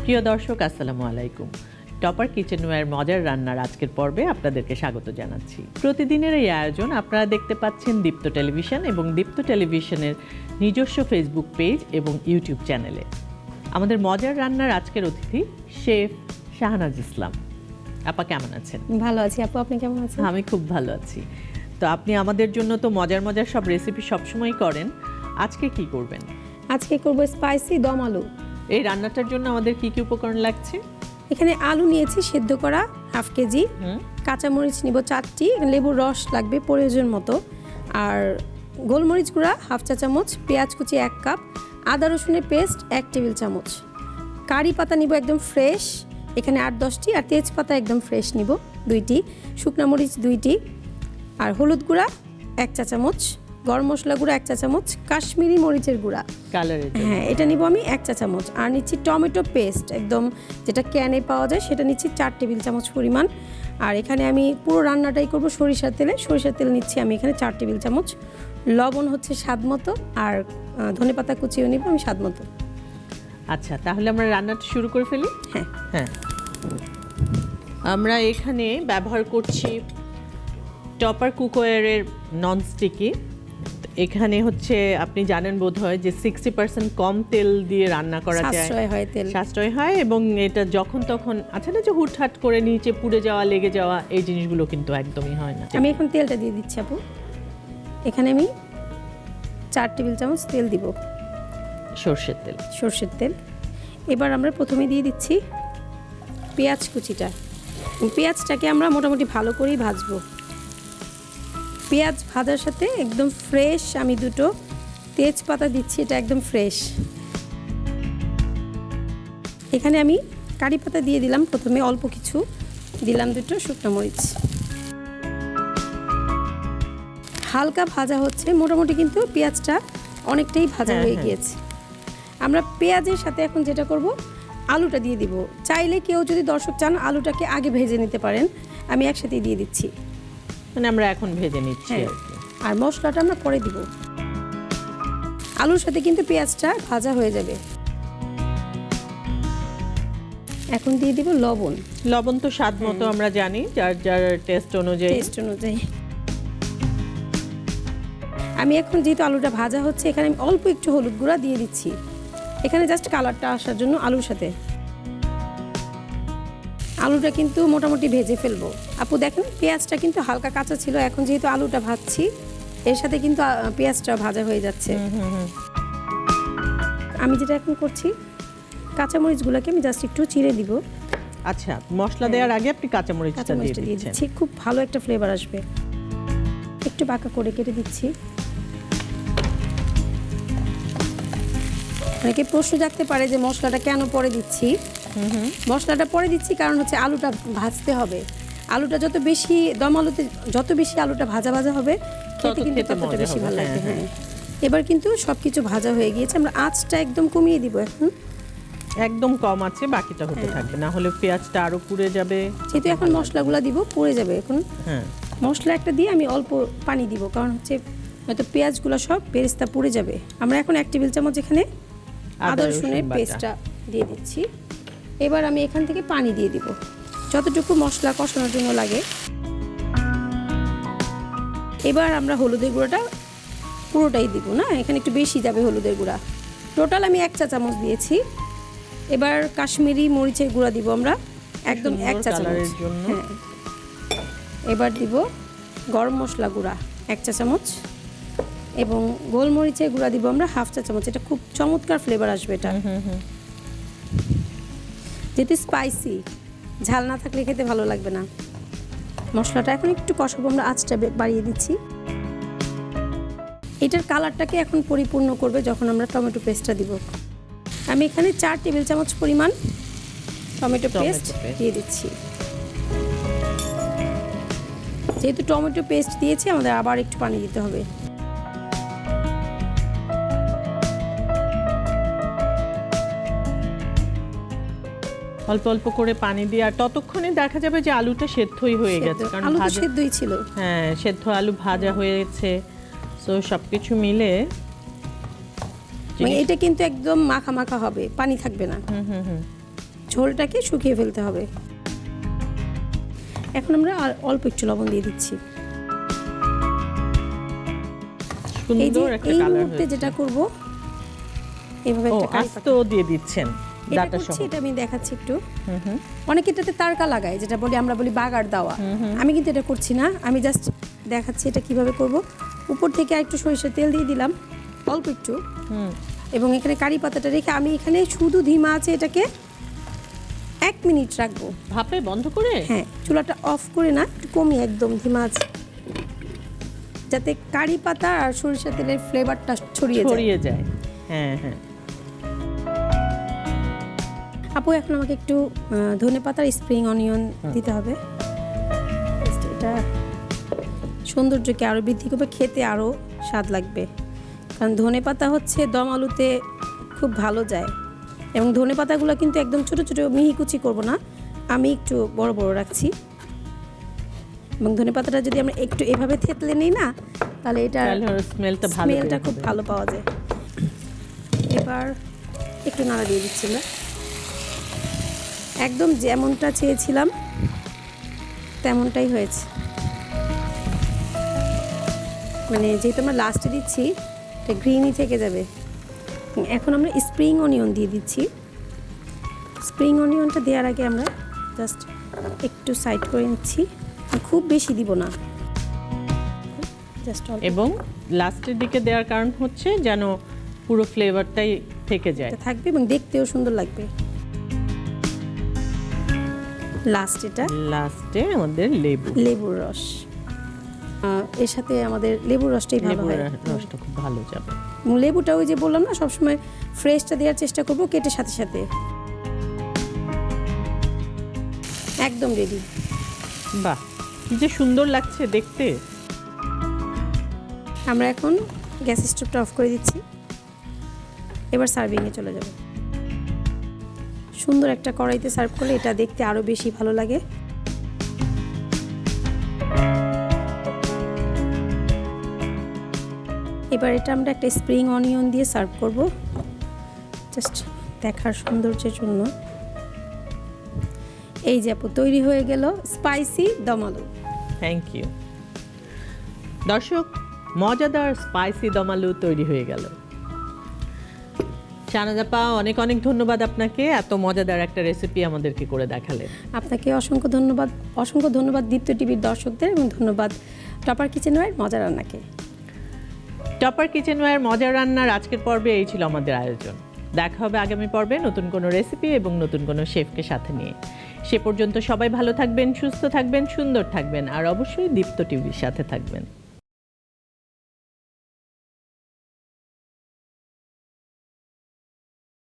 প্রিয় দর্শক আসসালামু আলাইকুম। টপার কিচেনওয়্যার মজার রান্নার আজকের পর্বে আপনাদেরকে স্বাগত জানাচ্ছি। প্রতিদিনের এই আয়োজন আপনারা দেখতে পাচ্ছেন দীপ্ত টেলিভিশন এবং দীপ্ত টেলিভিশনের নিজস্ব ফেসবুক পেজ এবং ইউটিউব চ্যানেলে। আমাদের মজার রান্নার আজকের অতিথি শেফ শাহনাজ ইসলাম। আপা কেমন আছেন? ভালো আছি আপু, আপনি কেমন আছেন? আমি খুব ভালো আছি। তো আপনি আমাদের জন্য তো মজার মজার সব রেসিপি সবসময় করেন, আজকে কি করবেন? আজকে করব স্পাইসি দম আলু। এই রান্নাটার জন্য আমাদের কি কি উপকরণ লাগছে? এখানে আলু নিয়েছি সেদ্ধ করা হাফ কেজি, কাঁচামরিচ নিব 4টি, লেবুর রস লাগবে প্রয়োজন মতো, আর গোলমরিচ গুঁড়া হাফ চা চামচ, পেঁয়াজ কুচি 1 কাপ, আদা রসুনের পেস্ট 1 টেবিল চামচ, কারি পাতা নিব একদম ফ্রেশ এখানে 8-10টি, আর তেজপাতা একদম ফ্রেশ নিব 2টি, শুকনো মরিচ 2টি, আর হলুদ গুঁড়া 1 চা চামচ, গরম মশলা গুঁড়া 1 চা চামচ, কাশ্মীরি মরিচের গুঁড়া কালারের জন্য হ্যাঁ এটা নিব আমি 1 চা চামচ, আর নিচ্ছি টমেটো পেস্ট একদম যেটা ক্যানে পাওয়া যায় সেটা নিচ্ছি 4 টেবিল চামচ পরিমাণ। আর এখানে আমি পুরো রান্নাটাই করব সরিষার তেল নিচ্ছি আমি এখানে 4 টেবিল চামচ, লবণ হচ্ছে স্বাদ মতো, আর ধনেপাতা কুচিও নিব আমি স্বাদ মতো। আচ্ছা, তাহলে আমরা রান্নাটা শুরু করে ফেলি। হ্যাঁ হ্যাঁ, আমরা এখানে ব্যবহার করছি টপার কুকওয়্যারের ননস্টিকি। এখানে হচ্ছে আপনি জানেন বোধহয় যে 60% কম তেল দিয়ে রান্না করা যায়, সাশ্রয় হয়, এবং এটা যখন তখন আছে না যে হুটহাট করে নিচে পুড়ে যাওয়া, লেগে যাওয়া, এই জিনিসগুলো কিন্তু একদমই হয় না। আমি এখন তেলটা দিয়ে দিচ্ছি আপু। এখানে আমি 4 টেবিল চামচ তেল দিব, সরষের তেল। এবার আমরা প্রথমে দিয়ে দিচ্ছি পেঁয়াজ কুচিটা। পেঁয়াজটাকে আমরা মোটামুটি ভালো করেই ভাজবো। পেঁয়াজ ভাজার সাথে একদম ফ্রেশ আমি 2টো তেজপাতা দিচ্ছি, এটা একদম ফ্রেশ। এখানে আমি কারি পাতা দিয়ে দিলাম, প্রথমে অল্প কিছু দিলাম, 2টো শুকনো মরিচ। হালকা ভাজা হচ্ছে, মোটামুটি কিন্তু পেঁয়াজটা অনেকটাই ভাজা হয়ে গিয়েছে। আমরা পেঁয়াজের সাথে এখন যেটা করব, আলুটা দিয়ে দিব। চাইলে কেউ যদি দর্শক চান আলুটাকে আগে ভেজে নিতে পারেন, আমি একসাথেই দিয়ে দিচ্ছি। মানে আমরা এখন ভেজে নিচ্ছি আর মশলাটা আমরা পরে দিব। আলুর সাথে কিন্তু পেঁয়াজটা ভাজা হয়ে যাবে। এখন দিয়ে দিব লবণ। লবণ তো স্বাদ মতো আমরা জানি, যার যার টেস্ট অনুযায়ী। আমি এখন যেহেতু আলুটা ভাজা হচ্ছে, এখানে আমি অল্প একটু হলুদ গুঁড়া দিয়ে দিচ্ছি, এখানে জাস্ট কালারটা আসার জন্য। আলুর সাথে আলুটা কিন্তু মোটামুটি ভেজে ফেলবো। আপু দেখেন পেঁয়াজটা কিন্তু হালকা কাঁচা ছিল, এখন যেহেতু আলুটা ভাজছি এর সাথে কিন্তু পেঁয়াজটা ভাজা হয়ে যাচ্ছে। আমি যেটা এখন করছি, কাঁচামরিচগুলোকে আমি জাস্ট একটু চিড়ে দিব। আচ্ছা, মশলা দেওয়ার আগে আপনি কাঁচামরিচটা দিয়ে দিচ্ছি, খুব ভালো একটা ফ্লেভার আসবে। একটু বাঁকা করে কেটে দিচ্ছি। অনেকে প্রশ্ন জাগতে পারে যে মশলাটা কেন পরে দিচ্ছি। মশলাটা পরে দিচ্ছি কারণ হচ্ছে আলুটা ভাজতে হবে। আলুটা যত বেশি দম আলুতে যত বেশি আলুটা ভাজা ভাজা হবে তত কিন্তু ততটা বেশি ভালো লাগবে। হ্যাঁ, এবার কিন্তু সবকিছু ভাজা হয়ে গিয়েছে, আমরা আঁচটা একদম কমিয়ে দিব। এখন একদম কম আছে, বাকিটা হতে থাকবে, না হলে পেঁয়াজটা আরো পুড়ে যাবে। যেহেতু এখন মশলাগুলো দিব পুড়ে যাবে। এখন মশলা একটা দিয়ে আমি অল্প পানি দিব, কারণ হচ্ছে হয়তো পেঁয়াজগুলো সব বেরেস্তা পুড়ে যাবে। আমরা এখন 1 টেবিল চামচ এখানে আদা রসুনের পেস্টটা দিয়ে দিচ্ছি। এবার আমি এখান থেকে পানি দিয়ে দিব যতটুকু মশলা কষানোর জন্য লাগে। এবার আমরা হলুদের গুঁড়োটা পুরোটাই দিব না, এখানে একটু বেশি যাবে হলুদের গুঁড়া। টোটাল আমি 1 চা চামচ দিয়েছি। এবার কাশ্মীরি মরিচের গুঁড়া দিব আমরা একদম 1 চা চামচ। হ্যাঁ, এবার দিব গরম মশলা গুঁড়া 1 চা চামচ, এবং গোলমরিচের গুঁড়া দিব আমরা হাফ চা চামচ। এটা খুব চমৎকার ফ্লেভার আসবে এটা। যেহেতু স্পাইসি, ঝাল না থাকলে খেতে ভালো লাগবে না। মশলাটা এখন একটু কষাবো, আমরা আঁচটা বাড়িয়ে দিচ্ছি। এটার কালারটাকে এখন পরিপূর্ণ করবে যখন আমরা টমেটো পেস্টটা দিব। আমি এখানে 4 টেবিল চামচ পরিমাণ টমেটো পেস্ট দিয়ে দিচ্ছি। যেহেতু টমেটো পেস্ট দিয়েছি, আমাদের আবার একটু পানি দিতে হবে। অল্প অল্প করে পানি দিয়ে, আর ততক্ষণে দেখা যাবে যে আলুটা সেদ্ধই হয়ে গেছে, কারণ আলু তো সেদ্ধই ছিল। হ্যাঁ, সেদ্ধ আলু ভাজা হয়েছে। সো সবকিছু মিলে মানে এটা কিন্তু একদম মাখা মাখা হবে, পানি থাকবে না। ঝোলটাকে শুকিয়ে ফেলতে হবে। এখন আমরা অল্প একটু লবণ দিয়ে দিচ্ছি। এই যে সুন্দর একটা এই কালার মুহূর্তে যেটা করব, এভাবে একটা কারি আস্ত দিয়ে দিচ্ছেন এটা ডাটা সহ। করছি, এটা আমি দেখাচ্ছি একটু। অনেকে এটাতে তারকা লাগায়, যেটা আমরা বলি বাগার দেওয়া। আমি কিন্তু এটা করছি না, আমি জাস্ট দেখাচ্ছি এটা কিভাবে করব। উপর থেকে একটু সরিষার তেল দিয়ে দিলাম অল্প একটু, এবং এখানে কারি পাতাটা রেখে আমি এখানে শুধু ধিমা আছে এটাকে 1 মিনিট রাখবো। ভাপে বন্ধ করে? হ্যাঁ, চুলাটা অফ করে না, একটু কমিয়ে একদম ধিমা আছে, যাতে কারি পাতা আর সরিষার তেলের ফ্লেভারটা ছড়িয়ে যায়। হ্যাঁ হ্যাঁ। আপু এখন আমাকে একটু ধনেপাতার স্প্রিং অনিয়ন দিতে হবে। এটা সৌন্দর্যকে আরও বৃদ্ধি করবে, খেতে আরও স্বাদ লাগবে। কারণ ধনেপাতা হচ্ছে দম আলুতে খুব ভালো যায়, এবং ধনেপাতাগুলো কিন্তু একদম ছোট ছোট মিহি কুচি করব না, আমি একটু বড় বড় রাখছি। এবং ধনেপাতাটা যদি আমরা একটু এভাবে থেতলে নিই না, তাহলে এটা স্মেলটা খুব ভালো পাওয়া যায়। এবার একটু নাড়া দিয়ে দিচ্ছিলাম, একদম যেমনটা চেয়েছিলাম তেমনটাই হয়েছে। মানে যেহেতু আমরা লাস্টে দিচ্ছি, এটা গ্রিনই থেকে যাবে। এখন আমরা স্প্রিং অনিয়ন দিয়ে দিচ্ছি। স্প্রিং অনিয়নটা দেওয়ার আগে আমরা জাস্ট একটু সাইড করে নিচ্ছি, খুব বেশি দিব না, জাস্ট অল্প। এবং লাস্টের দিকে দেওয়ার কারণ হচ্ছে যেন পুরো ফ্লেভারটাই থেকে যায়, থাকবে এবং দেখতেও সুন্দর লাগবে। লাস্টে আমাদের লেবুর রস, এর সাথে আমাদের লেবুর রসটাই ভালো হয়, রসটা খুব ভালো যাবে। লেবুটা ওই যে বললাম না, সবসময় ফ্রেশটা দেওয়ার চেষ্টা করব, কেটে সাথে সাথে। একদম রেডি। বাহ, কি যে সুন্দর লাগছে দেখতে। আমরা এখন গ্যাস স্টোভটা অফ করে দিচ্ছি, এবার সার্ভিংয়ে চলে যাব। সুন্দর একটা কড়াইতে সার্ভ করলে এটা দেখতে আরও বেশি ভালো লাগে। এবার এটা আমরা একটা স্প্রিং অনিয়ন দিয়ে সার্ভ করব, জাস্ট দেখার সৌন্দর্যের জন্য। এই যে আপু তৈরি হয়ে গেল spicy dum aloo. Thank you. দর্শক, মজাদার স্পাইসি দম আলু তৈরি হয়ে গেল। শাহনাজাপা, অনেক অনেক ধন্যবাদ আপনাকে, এত মজাদার একটা রেসিপি আমাদেরকে করে দেখালেন। আপনাকে অসংখ্য ধন্যবাদ দীপ্ত টিভির দর্শকদের, এবং ধন্যবাদ টপার কিচেনওয়্যার মজা রান্নাকে। টপার কিচেনওয়্যার মজার রান্নার আজকের পর্বে এই ছিল আমাদের আয়োজন। দেখা হবে আগামী পর্বে নতুন কোনো রেসিপি এবং নতুন কোনো শেফকে সাথে নিয়ে। সে পর্যন্ত সবাই ভালো থাকবেন, সুস্থ থাকবেন, সুন্দর থাকবেন, আর অবশ্যই দীপ্ত টিভির সাথে থাকবেন।